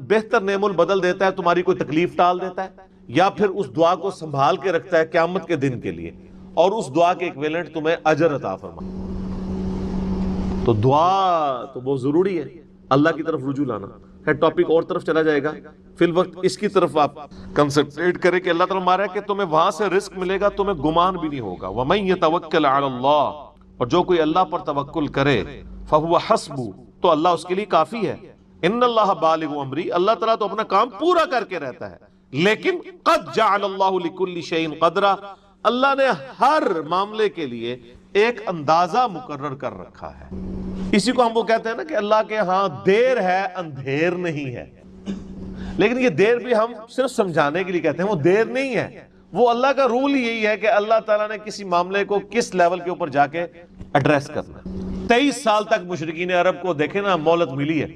بہتر نعم البدل دیتا ہے، تمہاری کوئی تکلیف ٹال دیتا ہے، یا پھر اس دعا کو سنبھال کے رکھتا ہے قیامت کے دن کے لیے، اور اس دعا کے ایکویلنٹ تمہیں اجر عطا فرما. تو دعا تو بہت ضروری ہے، اللہ کی طرف رجوع لانا ہے. ٹاپک اور طرف چلا جائے گا، فی الوقت اس کی طرف آپ کنسنٹریٹ کریں کہ اللہ تعالیٰ مارا ہے کہ تمہیں وہاں سے رزق ملے گا، تمہیں گمان بھی نہیں ہوگا. وَمَن يَتَوَكَّلْ عَلَى اللَّهِ، اور جو کوئی اللہ پر توکل کرے، فَهُوَ حَسْبُهُ، تو اللہ اس کے لیے کافی ہے. ان اللہ بالغ امری، اللہ تعالیٰ تو اپنا کام پورا کر کے رہتا ہے. لیکن قد جعل اللہ لكل شيء قدرا، اللہ نے ہر معاملے کے لیے ایک اندازہ مقرر کر رکھا ہے. اسی کو ہم وہ کہتے ہیں نا کہ اللہ کے ہاں دیر ہے اندھیر نہیں ہے. لیکن یہ دیر بھی ہم صرف سمجھانے کے لیے کہتے ہیں، وہ دیر نہیں ہے. وہ اللہ کا رول یہی ہے کہ اللہ تعالیٰ نے کسی معاملے کو کس لیول کے اوپر جا کے ایڈریس کرنا. 23 سال تک مشرکین عرب کو دیکھیں نا مہلت ملی ہے.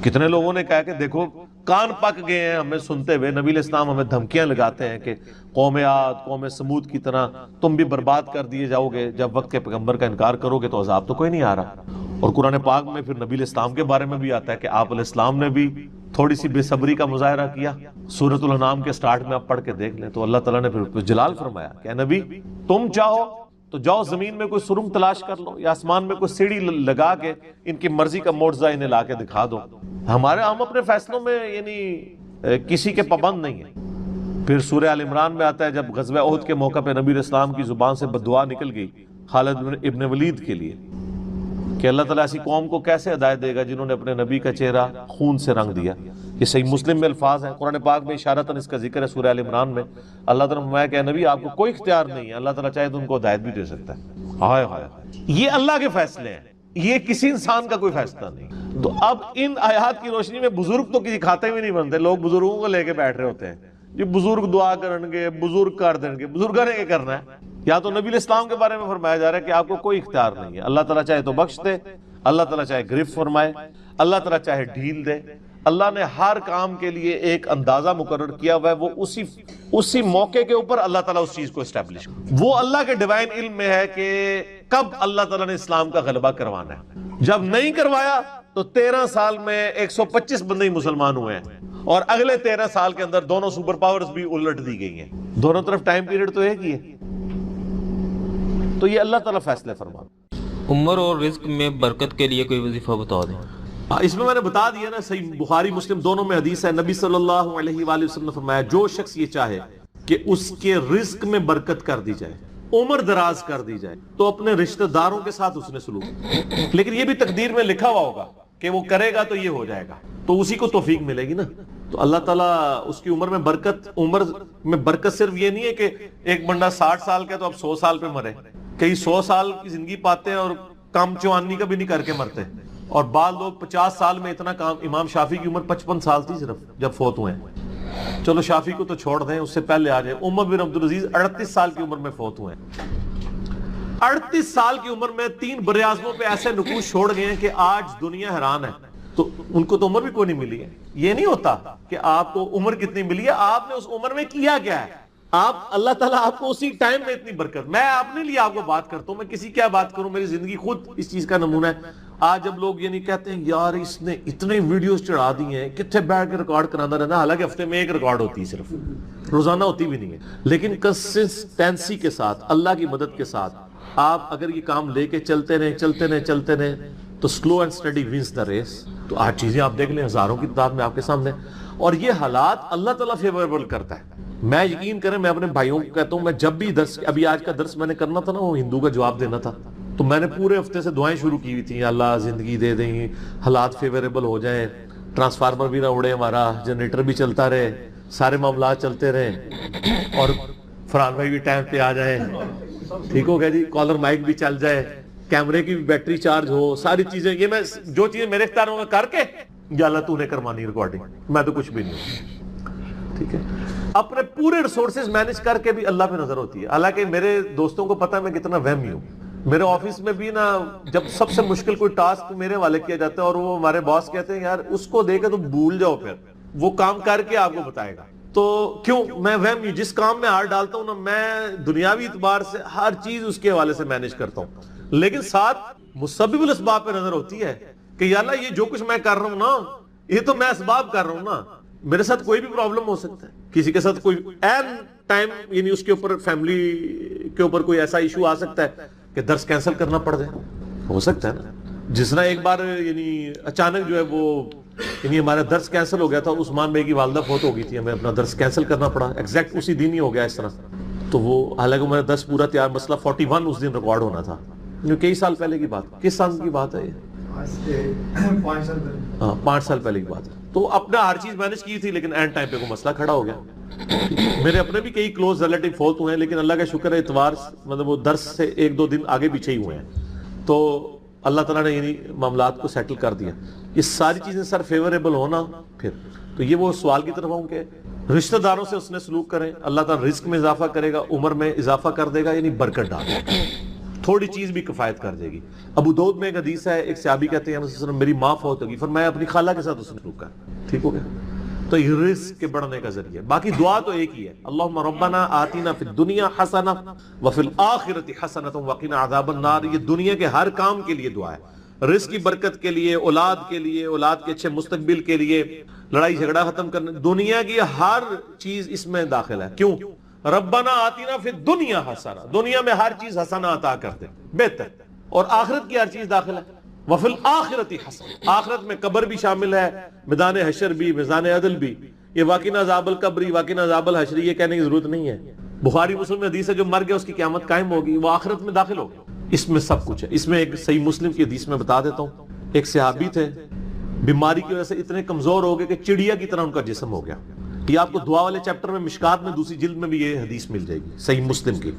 کتنے لوگوں نے کہا کہ دیکھو کان پک گئے ہیں ہمیں سنتے ہوئے، نبی علیہ السلام ہمیں دھمکیاں لگاتے ہیں کہ قوم عاد قوم سمود کی طرح تم بھی برباد کر دیے جاؤ گے، جب وقت کے پیغمبر کا انکار کرو گے تو عذاب تو کوئی نہیں آ رہا. اور قرآن پاک میں پھر نبی علیہ السلام کے بارے میں بھی آتا ہے کہ آپ علیہ السلام نے بھی تھوڑی سی بے صبری کا مظاہرہ کیا. سورۃ الانعام کے سٹارٹ میں آپ پڑھ کے دیکھ لیں تو اللہ تعالیٰ نے پھر جلال فرمایا کہ اے نبی تم چاہو تو جاؤ زمین میں کوئی سرنگ تلاش کر لو، یا آسمان میں کوئی سیڑھی لگا کے ان کی مرضی کا معجزہ انہیں لا کے دکھا دو. ہم اپنے فیصلوں میں یعنی کسی کے پابند نہیں ہیں. پھر سورہ آل عمران میں آتا ہے جب غزوہ احد کے موقع پہ نبی علیہ السلام کی زبان سے بددعا نکل گئی خالد ابن ولید کے لیے کہ اللہ تعالیٰ ایسی قوم کو کیسے ہدایت دے گا جنہوں نے اپنے نبی کا چہرہ خون سے رنگ دیا. یہ صحیح مسلم میں الفاظ ہیں، قرآن پاک میں اشارتاً اس کا ذکر ہے. سورہ آل عمران میں اللہ تعالیٰ نے فرمایا کہ نبی آپ کو کوئی اختیار نہیں ہے، اللہ تعالیٰ چاہے تو ان کو ہدایت بھی دے سکتا ہے. ہائے ہائے، یہ اللہ کے فیصلے ہیں، یہ کسی انسان کا کوئی فیصلہ نہیں. تو اب ان آیات کی روشنی میں بزرگ تو کسی کھاتے بھی نہیں بنتے. لوگ بزرگوں کو لے کے بیٹھ رہے ہوتے ہیں، یہ بزرگ دعا کریں گے، بزرگ کر دیں گے. بزرگوں نے کیا کرنا ہے؟ یا تو نبی علیہ السلام کے بارے میں فرمایا جا رہا ہے کہ آپ کو کوئی اختیار نہیں ہے، اللہ تعالیٰ چاہے تو بخش دے، اللہ تعالیٰ چاہے گرفت فرمائے، اللہ تعالیٰ چاہے ڈھیل دے. اللہ نے ہر کام کے لیے ایک اندازہ مقرر کیا ہوا ہے، وہ اسی موقع کے اوپر اللہ تعالیٰ اس چیز کو اسٹیبلش. وہ اللہ کے ڈیوائن علم میں ہے کہ کب اللہ تعالیٰ نے اسلام کا غلبہ کروانا ہے. جب نہیں کروایا تو 13 سال میں 125 بندے مسلمان ہوئے ہیں، اور اگلے 13 سال کے اندر دونوں سپر پاورز بھی الٹ دی گئی ہیں. دونوں طرف ٹائم پیریڈ تو ایک ہی ہے. تو یہ اللہ تعالیٰ فیصلے فرماتا. عمر اور رزق میں برکت کے لیے کوئی وظیفہ بتا دیں. اس میں نے بتا دیا نا، صحیح بخاری مسلم دونوں میں حدیث ہے. نبی صلی اللہ علیہ وآلہ وسلم نے فرمایا جو شخص یہ چاہے کہ اس کے رزق میں برکت کر دی جائے، عمر دراز کر دی جائے، تو اپنے رشتہ داروں کے ساتھ اس نے سلوک. لیکن یہ بھی تقدیر میں لکھا ہوا ہوگا کہ وہ کرے گا تو یہ ہو جائے گا، تو اسی کو توفیق ملے گی نا. تو اللہ تعالیٰ اس کی عمر میں برکت صرف یہ نہیں ہے کہ ایک بندہ 60 سال کا تو اب 100 سال پہ مرے. کئی 100 سال کی زندگی پاتے ہیں اور کام چوانی کا بھی نہیں کر کے مرتے. اور بعض لوگ 50 سال میں اتنا کام. امام شافعی کی عمر 55 سال تھی صرف جب فوت ہوئے ہیں. چلو شافعی کو تو چھوڑ دیں، اس سے پہلے آ جائیں. عمر بن عبدالعزیز 38 سال کی عمر میں فوت ہوئے ہیں. 38 سال کی عمر میں 3 براعظموں پہ ایسے نقوش چھوڑ گئے ہیں کہ آج دنیا حیران ہے. تو ان کو تو عمر بھی کوئی نہیں ملی ہے. یہ نہیں ہوتا کہ آپ کو عمر کتنی ملی ہے، آپ نے اس عمر میں کیا کیا ہے. آپ اللہ تعالیٰ آپ کو اسی ٹائم میں اتنی برکت. میں اپنے لیے آپ کو بات کرتا ہوں، میں کسی کیا بات کروں، میری زندگی خود اس چیز کا نمونہ ہے. آج جب لوگ یہ نہیں کہتے ہیں یار اس نے اتنے ویڈیوز چڑھا دی ہیں، کتنے بیٹھ کے ریکارڈ کرانا رہنا، حالانکہ ہفتے میں ایک ریکارڈ ہوتی ہے، صرف روزانہ ہوتی بھی نہیں ہے. لیکن کنسسٹنسی کے ساتھ، اللہ کی مدد کے ساتھ آپ اگر یہ کام لے کے چلتے رہیں تو slow and steady wins the race. تو آج چیزیں آپ دیکھ لیں ہزاروں کی تعداد میں آپ کے سامنے، اور یہ حالات اللہ تعالیٰ فیوریبل کرتا ہے. میں یقین کریں، میں اپنے بھائیوں کو کہتا ہوں، میں جب بھی ابھی آج کا درس میں نے کرنا تھا نا، وہ ہندو کا جواب دینا تھا، تو میں نے پورے ہفتے سے دعائیں شروع کی ہوئی تھیں. اللہ زندگی دے دیں، حالات فیوریبل ہو جائیں، ٹرانسفارمر بھی نہ اڑے ہمارا، جنریٹر بھی چلتا رہے، سارے معاملات چلتے رہیں، اور فرحان بھائی بھی ٹائم پہ آ جائیں. ٹھیک ہو گیا جی، کالر مائک بھی چل جائے، کیمرے کی بھی بیٹری چارج ہو، ساری چیزیں. یہ میں جو چیزیں میرے اختیاروں میں کر کے، یا اللہ تو نے کروانی ریکارڈنگ، میں تو کچھ بھی نہیں ہوں. ٹھیک ہے، اپنے پورے ریسورسز مینج کر کے بھی اللہ پہ نظر ہوتی ہے. حالانکہ میرے دوستوں کو پتہ ہے میں کتنا وہمی ہوں. میرے آفس میں بھی نا جب سب سے مشکل کوئی ٹاسک میرے والے کیا جاتا ہے اور وہ ہمارے باس کہتے ہیں یار اس کو دے کے تو بھول جاؤ، پھر وہ کام کر کے آپ کو بتائے گا. تو کیوں میں وہمی، جس کام میں ہاتھ ڈالتا ہوں نا، میں دنیاوی اعتبار سے ہر چیز اس کے حوالے سے مینج کرتا ہوں، لیکن ساتھ مسبب الاسباب پہ نظر ہوتی ہے کہ یا اللہ یہ جو کچھ میں کر رہا ہوں نا، یہ تو میں اسباب کر رہا ہوں نا. میرے ساتھ کوئی بھی پرابلم ہو سکتا ہے, کسی کے ساتھ کوئی این ٹائم یعنی اس کے اوپر فیملی کے اوپر کوئی ایسا ایشو آ سکتا ہے کہ درس کینسل کرنا پڑ جائے, ہو سکتا ہے نا. جس طرح ایک بار یعنی اچانک جو ہے وہ یعنی ہمارا درس کینسل ہو گیا تھا, عثمان بھائی کی والدہ فوت ہو گئی تھی, ہمیں اپنا درس کینسل کرنا پڑا ایگزیکٹ اسی دن ہی ہو گیا اس طرح. تو وہ حالانکہ میرا درس پورا تیار, مسئلہ 41 اس دن ریکارڈ ہونا تھا, کئی سال پہلے کی بات. کس سال کی بات ہے یہ؟ 5 سال پہلے کی بات ہے. تو اپنا ہر چیز مینج کی تھی, لیکن اینڈ ٹائم پہ کوئی مسئلہ کھڑا ہو گیا. میرے اپنے بھی کئی کلوز ریلیٹیو فوت ہوئے ہیں, لیکن اللہ کا شکر ہے اتوار مطلب وہ درس سے 1-2 دن آگے پیچھے ہی ہوئے ہیں. تو اللہ تعالیٰ نے یعنی معاملات کو سیٹل کر دیا. یہ ساری چیزیں سر فیوریبل ہونا پھر تو یہ وہ سوال کی طرف ہوں کہ رشتہ داروں سے اس نے سلوک کریں, اللہ تعالیٰ رزق میں اضافہ کرے گا, عمر میں اضافہ کر دے گا, یعنی برکت ڈال دے گا, تھوڑی چیز بھی کفایت کر دے گی. ابو داؤد میں ایک حدیث ہے, ایک صحابی کہتے ہیں وسلم میری ماں فوت ہوگی, فرمایا اپنی خالہ کے ساتھ اس نے سلوک کر, ٹھیک ہو گیا. تو یہ رزق کے بڑھنے کا ذریعہ. باقی دعا تو ایک ہی ہے, اللہم ربنا آتینا فی الدنیا حسنہ وفی الآخرۃ حسنۃ وقنا عذاب النار. یہ دنیا کے ہر کام کے لیے دعا ہے, رزق کی برکت کے لیے, اولاد کے لیے, اولاد کے اچھے مستقبل کے لیے, لڑائی جھگڑا ختم کرنے, دنیا کی ہر چیز اس میں داخل ہے. کیوں؟ ربنا آتینا فی الدنیا حسنہ, دنیا میں ہر چیز حسنہ عطا کرتے بہتر, اور آخرت کی ہر چیز داخل ہے. وفی الآخرۃ حسنہ, آخرت میں قبر بھی شامل ہے, میدان حشر بھی, میدان عدل بھی. یہ وقنا عذاب القبر, وقنا عذاب الحشر یہ کہنے کی ضرورت نہیں ہے. بخاری مسلم میں حدیث ہے جو مر گیا اس کی قیامت قائم ہوگی, وہ آخرت میں داخل ہوگی. اس میں سب کچھ ہے. اس میں ایک صحیح مسلم کی حدیث میں بتا دیتا ہوں, ایک صحابی تھے, بیماری کی وجہ سے اتنے کمزور ہو گئے کہ چڑیا کی طرح ان کا جسم ہو گیا. یہ آپ کو دعا والے چیپٹر میں مشکات میں دوسری جلد میں بھی یہ حدیث مل جائے گی, صحیح مسلم کی.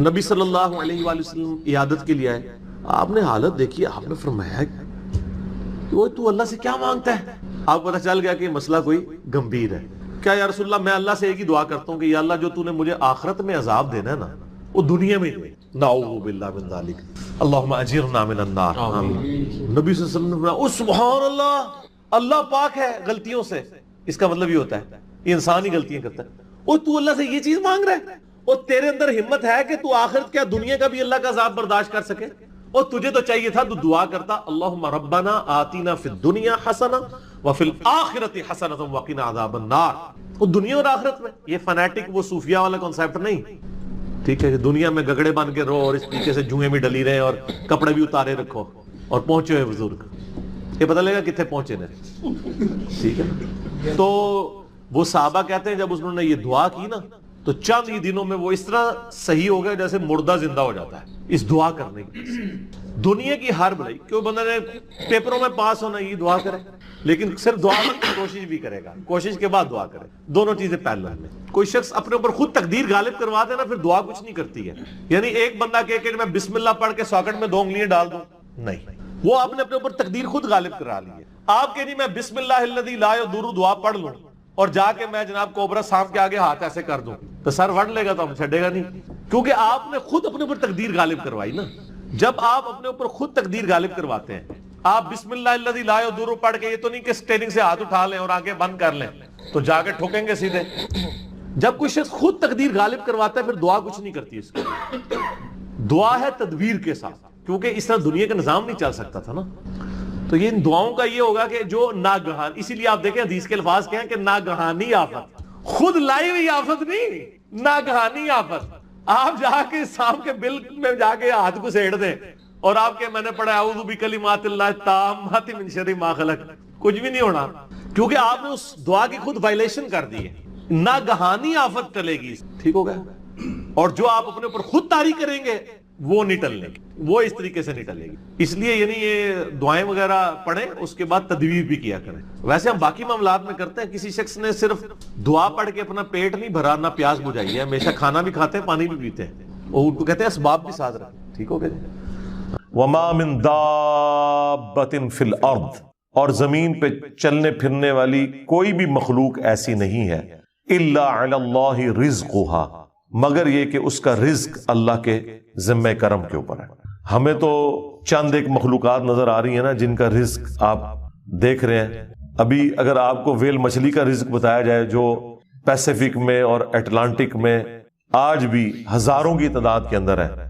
نبی صلی اللہ علیہ وآلہ وسلم عیادت کے لیے آئے, آپ نے حالت دیکھی, آپ نے فرمایا کہ وہ تو اللہ سے کیا مانگتا ہے. آپ کو پتہ چل گیا کہ مسئلہ کوئی گمبھیر ہے. کیا یا رسول اللہ, میں اللہ سے ایک ہی دعا کرتا ہوں کہ یا اللہ جو تو نے مجھے آخرت میں عذاب دینا ہے نا وہ دنیا میں دے. نعوذ باللہ من ذالک, اللہم اجرنا من النار. آمین. نبی صلی اللہ علیہ وسلم نے فرمایا او سبحان اللہ, اللہ پاک ہے غلطیوں سے. اس کا مطلب یہ ہوتا ہے یہ انسان ہی غلطیاں کرتا ہے. او تو اللہ سے یہ چیز مانگ رہا ہے, اور تیرے اندر ہمت ہے کہ تو آخرت کیا دنیا کا بھی اللہ کا عذاب برداشت کر سکے. اور تجھے تو چاہیے تھا تو دعا کرتا اللہم ربنا آتینا فی الدنیا حسنہ وفی الآخرۃ حسنۃ وقنا عذاب النار. وہ دنیا اور آخرت میں, یہ فنیٹک وہ صوفیہ والا کنسیپٹ نہیں, ٹھیک ہے, کہ دنیا میں گگڑے بن کے رہو اور اس طریقے سے جوئیں بھی ڈلی رہے اور کپڑے بھی اتارے رکھو اور پہنچے ہوئے بزرگ, یہ پتہ لگا کتنے پہنچے نے, ٹھیک ہے. تو وہ صحابہ کہتے ہیں جب انہوں نے یہ دعا کی نا تو چند ہی دنوں میں وہ اس طرح صحیح ہو گئے جیسے مردہ زندہ ہو جاتا ہے اس دعا کرنے کی. دنیا کی ہر بھلائی, کیوں بندہ نے پیپروں میں پاس ہونا یہ دعا کرے, لیکن صرف دعا کی کوشش بھی کرے گا, کوشش کے بعد دعا کرے, دونوں چیزیں پیرلل میں. کوئی شخص اپنے اوپر خود تقدیر غالب کروا دے نا پھر دعا کچھ نہیں کرتی ہے. یعنی ایک بندہ کہے کہ میں بسم اللہ پڑھ کے ساکٹ میں 2 انگلیاں ڈال دوں, نہیں, وہ آپ نے اپنے اوپر تقدیر خود غالب کرا لی ہے. آپ کہ نہیں میں بسم اللہ الذی لا یضر دعا پڑھ لوں اور جا کے میں جناب کوبرا سانپ کے آگے ہاتھ ایسے کر دوں تو سر وڑ لے گا تو ہم چھڑے گا نہیں, کیونکہ آپ نے خود اپنے اوپر تقدیر غالب کروائی نا. جب آپ اپنے اوپر خود تقدیر غالب کرواتے ہیں, آپ بسم اللہ الذی لا یضر پڑھ کے یہ تو نہیں کہ اسٹیئرنگ سے ہاتھ اٹھا لیں اور آنکھیں بند کر لیں تو جا کے ٹھوکیں گے سیدھے. جب کوئی شخص خود تقدیر غالب کرواتا ہے پھر دعا کچھ نہیں کرتی. اس کی دعا ہے تدبیر کے ساتھ, کیونکہ اس طرح دنیا کا نظام نہیں چل سکتا تھا نا. تو یہ ان دعاؤں کا یہ ہوگا کہ جو ناگہان, اسی لیے آپ دیکھیں حدیث کے الفاظ کیا ہیں کہ ناگہانی آفت, خود لائی ہوئی آفت نہیں, ناگہانی آفت. آپ جا کے سانپ کے بل میں جا کے ہاتھ کو سیڑ دیں اور آپ کے میں نے پڑھا اعوذ بکلمات اللہ التامات من شر ما خلق, کچھ بھی نہیں ہونا, کیونکہ آپ نے اس دعا کی خود وائلیشن کر دی ہے. ناگہانی آفت ٹلے گی, ٹھیک ہو گیا. اور جو آپ اپنے اوپر خود طاری کریں گے وہ نہیں ٹلنے گی, وہ اس طریقے سے نہیں ٹلے گی. اس لیے یعنی یہ دعائیں وغیرہ پڑھیں, اس کے بعد تدبیر بھی کیا کریں. ویسے ہم باقی معاملات میں کرتے ہیں, کسی شخص نے صرف دعا پڑھ کے اپنا پیٹ نہیں بھرا نہ پیاس بجھائی ہے, ہمیشہ کھانا بھی کھاتے ہیں پانی بھی پیتے ہیں, اور ان کو کہتے ہیں اسباب بھی ساتھ رکھیں, ٹھیک ہو گیا. وما من دابۃ فی الارض, اور زمین پہ چلنے پھرنے والی کوئی بھی مخلوق ایسی نہیں ہے, الا علی اللہ رزقها, مگر یہ کہ اس کا رزق اللہ کے ذمہ کرم کے اوپر ہے. ہمیں تو چند ایک مخلوقات نظر آ رہی ہیں نا جن کا رزق آپ دیکھ رہے ہیں. ابھی اگر آپ کو ویل مچھلی کا رزق بتایا جائے جو پیسیفک میں اور اٹلانٹک میں آج بھی ہزاروں کی تعداد کے اندر ہے,